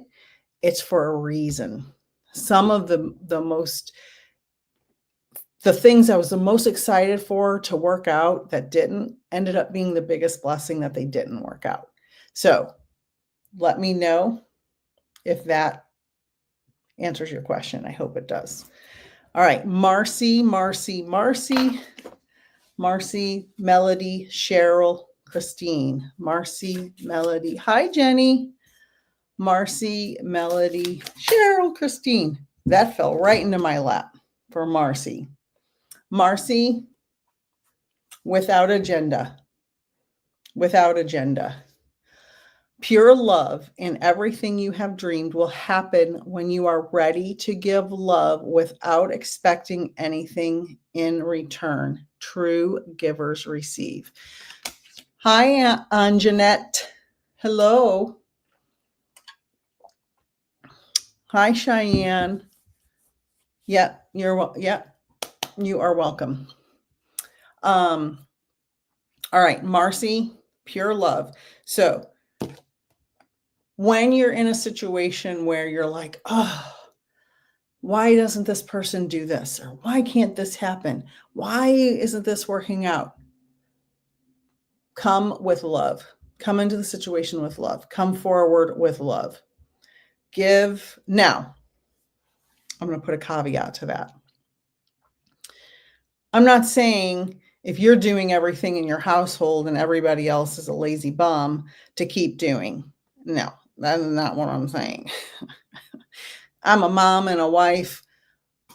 it's for a reason. Some of the things I was the most excited for to work out that didn't ended up being the biggest blessing that they didn't work out. So let me know if that answers your question. I hope it does. All right. Marcy, Melody, Cheryl, Christine. Marcy, Melody. Hi, Jenny. Marcy, Melody, Cheryl, Christine. That fell right into my lap for Marcy. Marcy, without agenda. Pure love in everything you have dreamed will happen when you are ready to give love without expecting anything in return. True givers receive. Hi, Anjanette. Hello. Hi, Cheyenne. Yep, you are welcome. All right, Marcy, pure love. So when you're in a situation where you're like, oh, why doesn't this person do this? Or why can't this happen? Why isn't this working out? Come with love. Come into the situation with love. Come forward with love. Give. Now, I'm going to put a caveat to that. I'm not saying if you're doing everything in your household and everybody else is a lazy bum to keep doing. No, that's not what I'm saying. I'm a mom and a wife.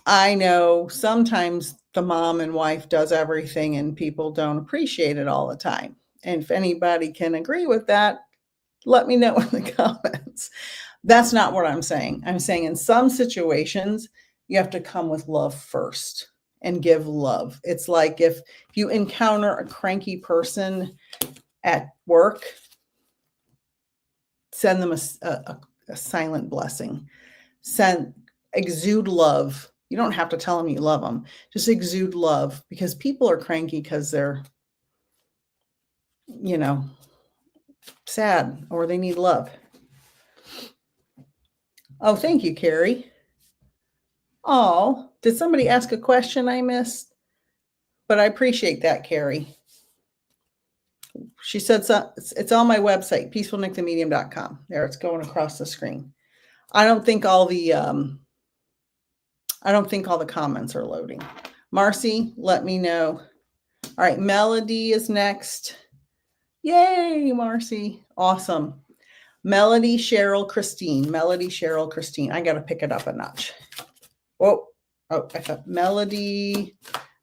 I know sometimes the mom and wife does everything and people don't appreciate it all the time. And if anybody can agree with that, let me know in the comments. That's not what I'm saying. I'm saying in some situations, you have to come with love first and give love. It's like if you encounter a cranky person at work, send them a silent blessing. Exude love. You don't have to tell them you love them. Just exude love, because people are cranky because they're, sad or they need love. Oh, thank you, Carrie. Oh, did somebody ask a question I missed? But I appreciate that, Carrie. She said, so, it's on my website, peacefulnickthemedium.com. There, it's going across the screen. I don't think all the comments are loading. Marcy, let me know. All right, Melody is next. Yay, Marcy. Awesome. Melody, Cheryl, Christine. Melody, Cheryl, Christine. I got to pick it up a notch. Oh, I thought Melody.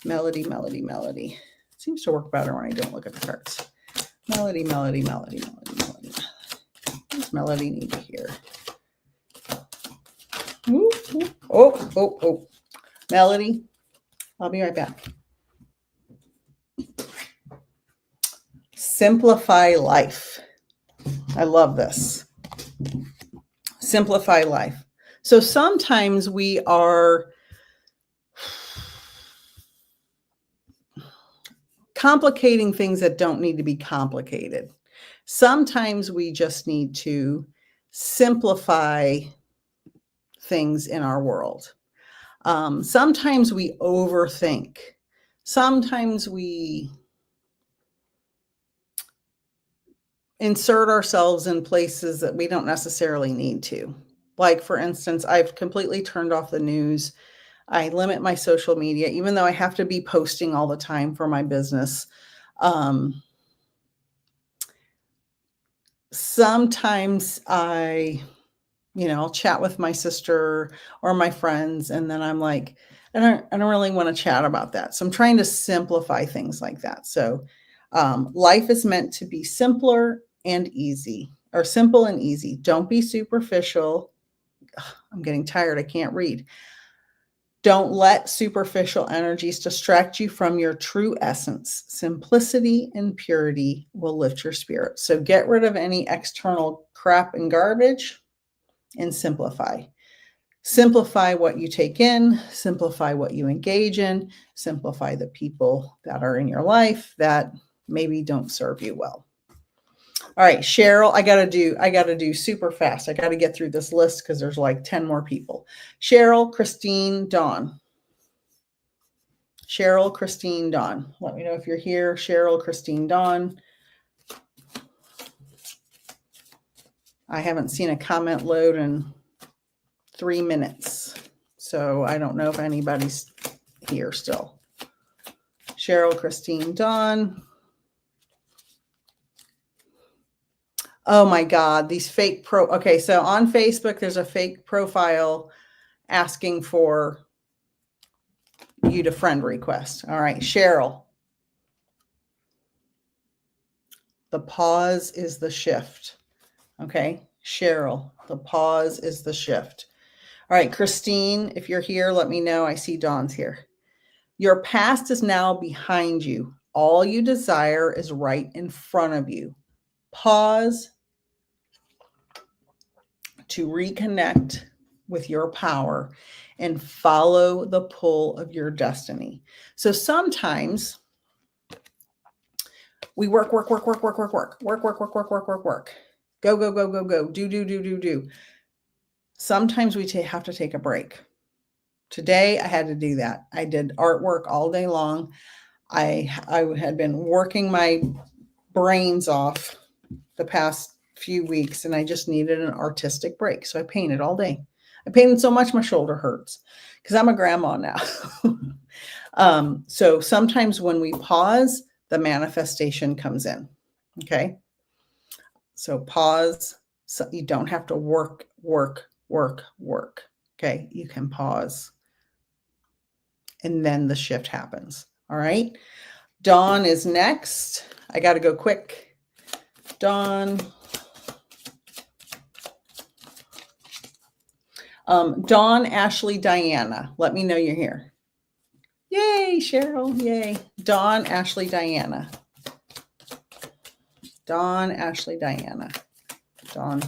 It seems to work better when I don't look at the cards. Melody. What does Melody need to hear? Ooh, ooh. Oh. Melody, I'll be right back. Simplify life. I love this. Simplify life. So sometimes we are complicating things that don't need to be complicated. Sometimes we just need to simplify things in our world. Sometimes we overthink. Sometimes we insert ourselves in places that we don't necessarily need to. Like, for instance, I've completely turned off the news. I limit my social media, even though I have to be posting all the time for my business. Sometimes I'll chat with my sister or my friends, and then I'm like, I don't really want to chat about that. So I'm trying to simplify things like that. So life is meant to be simpler and easy, or simple and easy. Don't be superficial. I'm getting tired. I can't read. Don't let superficial energies distract you from your true essence. Simplicity and purity will lift your spirit. So get rid of any external crap and garbage and simplify. Simplify what you take in, simplify what you engage in, simplify the people that are in your life that maybe don't serve you well. All right, Cheryl, I gotta do super fast. I gotta get through this list because there's like 10 more people. Cheryl, Christine, Dawn. Cheryl, Christine, Dawn. Let me know if you're here. Cheryl, Christine, Dawn. I haven't seen a comment load in 3 minutes, so I don't know if anybody's here still. Cheryl, Christine, Dawn. Oh my God, these fake okay, so on Facebook, there's a fake profile asking for you to friend request. All right, Cheryl. The pause is the shift. Okay, Cheryl, the pause is the shift. All right, Christine, if you're here, let me know. I see Dawn's here. Your past is now behind you. All you desire is right in front of you. Pause to reconnect with your power and follow the pull of your destiny. So sometimes we work. Go. Do. Sometimes we have to take a break. Today, I had to do that. I did artwork all day long. I had been working my brains off the past few weeks, and I just needed an artistic break. So I painted all day. I painted so much my shoulder hurts because I'm a grandma now. So sometimes when we pause, the manifestation comes in. Okay. So pause. So you don't have to work. Okay. You can pause. And then the shift happens. All right. Dawn is next. I got to go quick. Dawn. Dawn, Ashley, Diana. Let me know you're here. Yay, Cheryl. Yay. Dawn, Ashley, Diana. Dawn, Ashley, Diana. Dawn.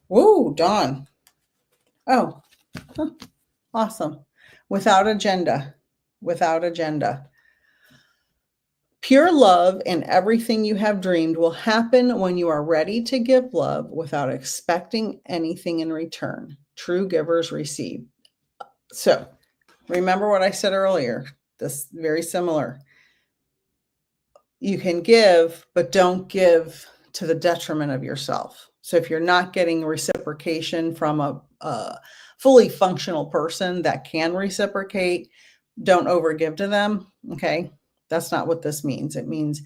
Woo, Dawn. Oh, huh. Awesome. Without agenda. Pure love and everything you have dreamed will happen when you are ready to give love without expecting anything in return. True givers receive. So remember what I said earlier. This very similar. you can give, but don't give to the detriment of yourself. So if you're not getting reciprocation from a fully functional person that can reciprocate, don't overgive to them. Okay. That's not what this means. It means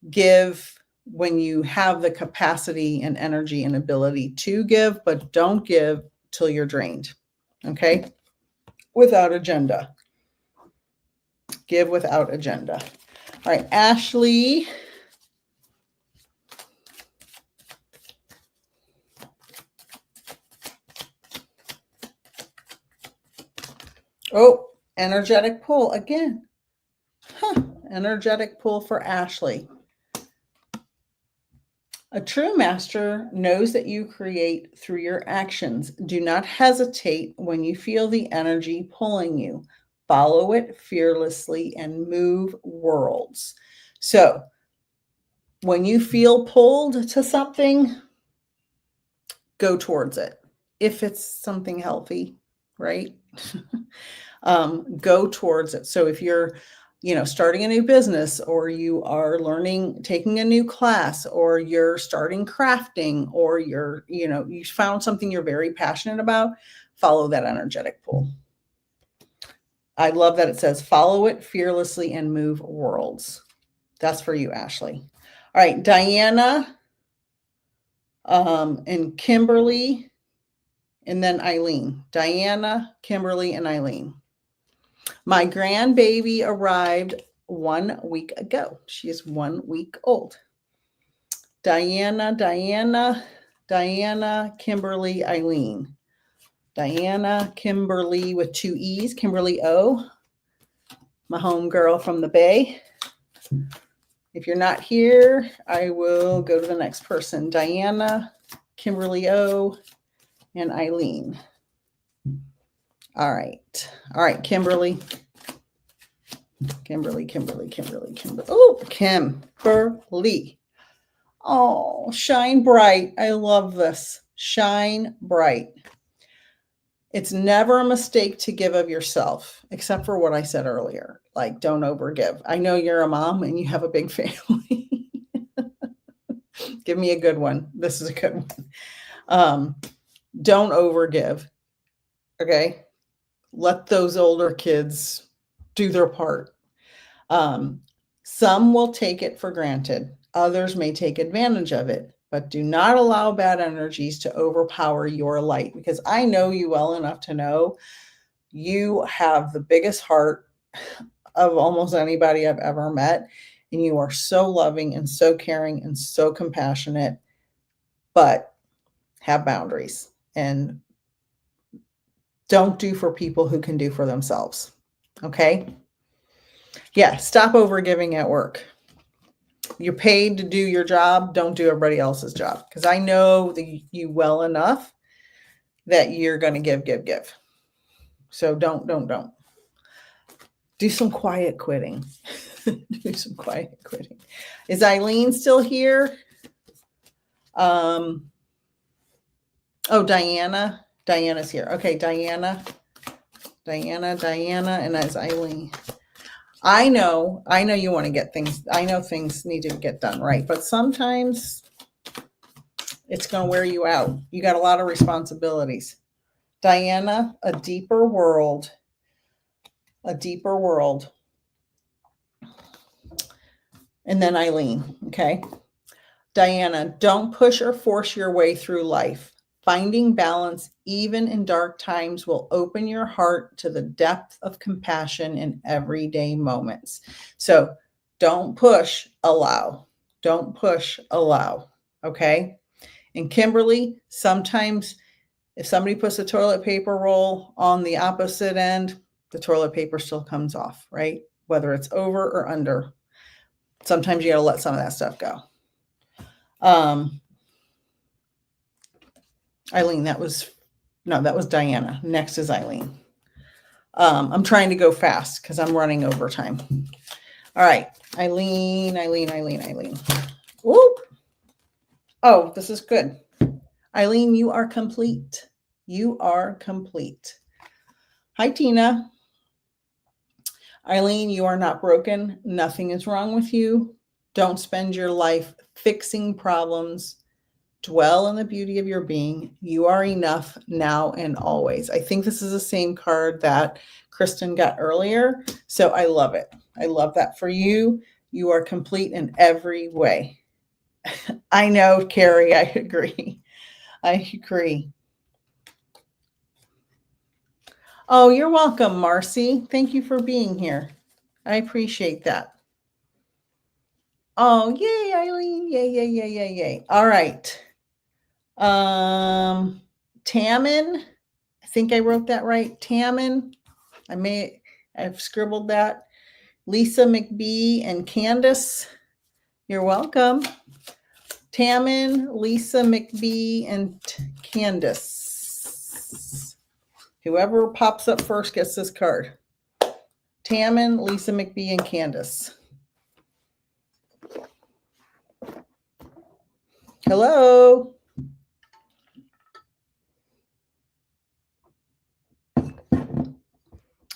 give when you have the capacity and energy and ability to give, but don't give till you're drained. Okay. Without agenda. Give without agenda. All right, Ashley. Oh, energetic pull again. Energetic pull for Ashley. A true master knows that you create through your actions. Do not hesitate when you feel the energy pulling you. Follow it fearlessly and move worlds. So when you feel pulled to something, go towards it. If it's something healthy, right? Go towards it. So if you're, starting a new business, or you are taking a new class, or you're starting crafting, or you found something you're very passionate about, follow that energetic pull. I love that it says, follow it fearlessly and move worlds. That's for you, Ashley. All right, Diana, and Kimberly, and then Eileen. Diana, Kimberly, and Eileen. My grandbaby arrived 1 week ago. She is 1 week old. Diana, Kimberly, Eileen. Diana, Kimberly with 2 E's, Kimberly O, my home girl from the Bay. If you're not here, I will go to the next person. Diana, Kimberly O, and Eileen. All right, Kimberly. Oh, Kimberly. Oh, shine bright. I love this. Shine bright. It's never a mistake to give of yourself, except for what I said earlier. Like, don't overgive. I know you're a mom and you have a big family. Give me a good one. This is a good one. Don't overgive. Okay. Let those older kids do their part. Some will take it for granted. Others may take advantage of it, but do not allow bad energies to overpower your light, because I know you well enough to know you have the biggest heart of almost anybody I've ever met. And you are so loving and so caring and so compassionate, but have boundaries and don't do for people who can do for themselves. Okay. Yeah. Stop overgiving at work. You're paid to do your job. Don't do everybody else's job. Because I know you well enough that you're going to give. So don't. Do some quiet quitting. Do some quiet quitting. Is Eileen still here? Oh, Diana. Diana's here. Okay, Diana, and that's Eileen. I know you want to get things. I know things need to get done right, but sometimes it's going to wear you out. You got a lot of responsibilities. Diana, a deeper world. And then Eileen, okay? Diana, don't push or force your way through life. Finding balance, even in dark times, will open your heart to the depth of compassion in everyday moments. So don't push, allow. Don't push, allow. Okay? And Kimberly, sometimes if somebody puts a toilet paper roll on the opposite end, the toilet paper still comes off, right? Whether it's over or under. Sometimes you got to let some of that stuff go. Eileen, that was Diana. Next is Eileen. I'm trying to go fast because I'm running over time. All right, Eileen. Whoop. Oh, this is good. Eileen, you are complete. Hi, Tina. Eileen, you are not broken. Nothing is wrong with you. Don't spend your life fixing problems. Dwell in the beauty of your being. You are enough now and always. I think this is the same card that Kristen got earlier. So I love it. I love that for you. You are complete in every way. I know, Carrie, I agree. I agree. Oh, you're welcome, Marcy. Thank you for being here. I appreciate that. Oh, yay, Eileen. Yay, yay, yay, yay, yay. All right. Tammin. I think I wrote that right. Tammin. I've scribbled that. Lisa McBee and Candace. You're welcome. Tammin, Lisa McBee, and Candace. Whoever pops up first gets this card. Tammin, Lisa McBee, and Candace. Hello.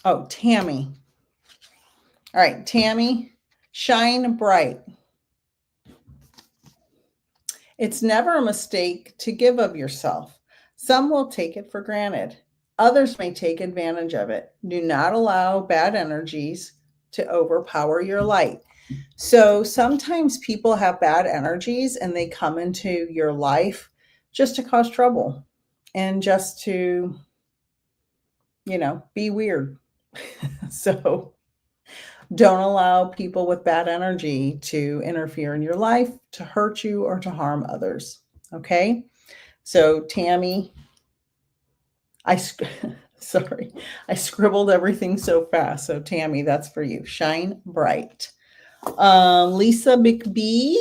Oh, Tammy. All right, Tammy, shine bright. It's never a mistake to give of yourself. Some will take it for granted. Others may take advantage of it. Do not allow bad energies to overpower your light. So sometimes people have bad energies and they come into your life just to cause trouble and just to, be weird. So don't allow people with bad energy to interfere in your life, to hurt you, or to harm others. Okay? So Tammy, sorry, I scribbled everything so fast. So Tammy, that's for you. Shine bright. Lisa McBee.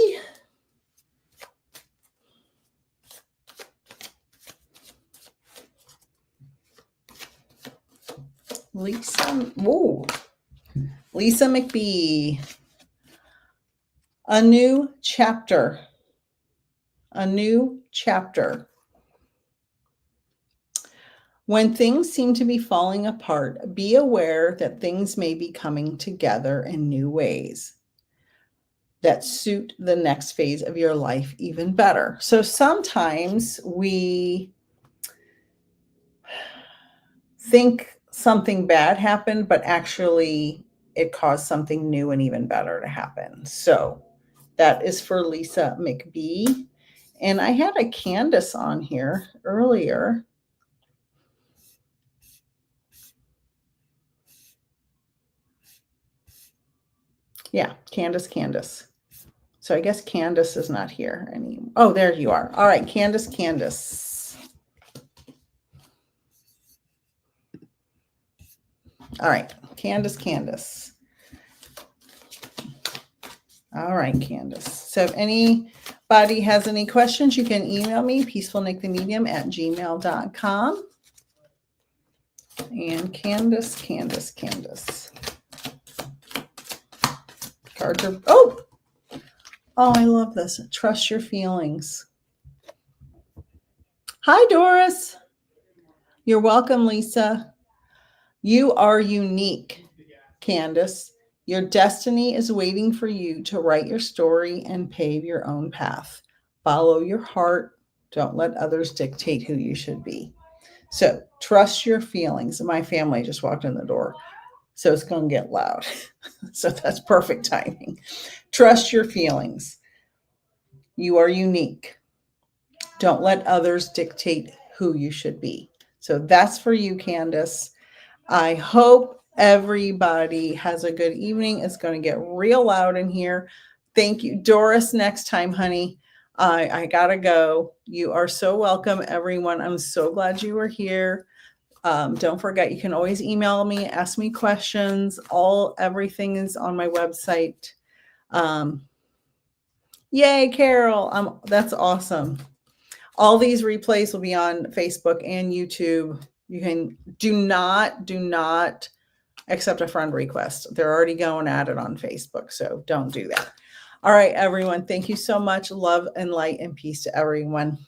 Lisa McBee. A new chapter. A new chapter. When things seem to be falling apart, be aware that things may be coming together in new ways that suit the next phase of your life even better. So sometimes we think something bad happened, but actually it caused something new and even better to happen. So that is for Lisa McBee. And I had a Candace on here earlier. Yeah, Candace. So I guess Candace is not here anymore. Oh, there you are. All right, Candace. All right, Candace. All right, Candace. So if anybody has any questions, you can email me, peacefulnickthemedium@gmail.com. And Candace. Cards are, oh, I love this. Trust your feelings. Hi, Doris. You're welcome, Lisa. You are unique, Candace. Your destiny is waiting for you to write your story and pave your own path. Follow your heart. Don't let others dictate who you should be. So trust your feelings. My family just walked in the door, so it's going to get loud. So that's perfect timing. Trust your feelings. You are unique. Don't let others dictate who you should be. So that's for you, Candace. I hope everybody has a good evening. It's going to get real loud in here. Thank you. Doris, next time, honey. I got to go. You are so welcome, everyone. I'm so glad you were here. Don't forget, you can always email me, ask me questions. Everything is on my website. Yay, Carol. That's awesome. All these replays will be on Facebook and YouTube. You can do not accept a friend request. They're already going at it on Facebook, so don't do that. All right, everyone. Thank you so much. Love and light and peace to everyone.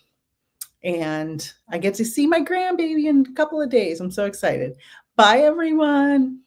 And I get to see my grandbaby in a couple of days. I'm so excited. Bye, everyone.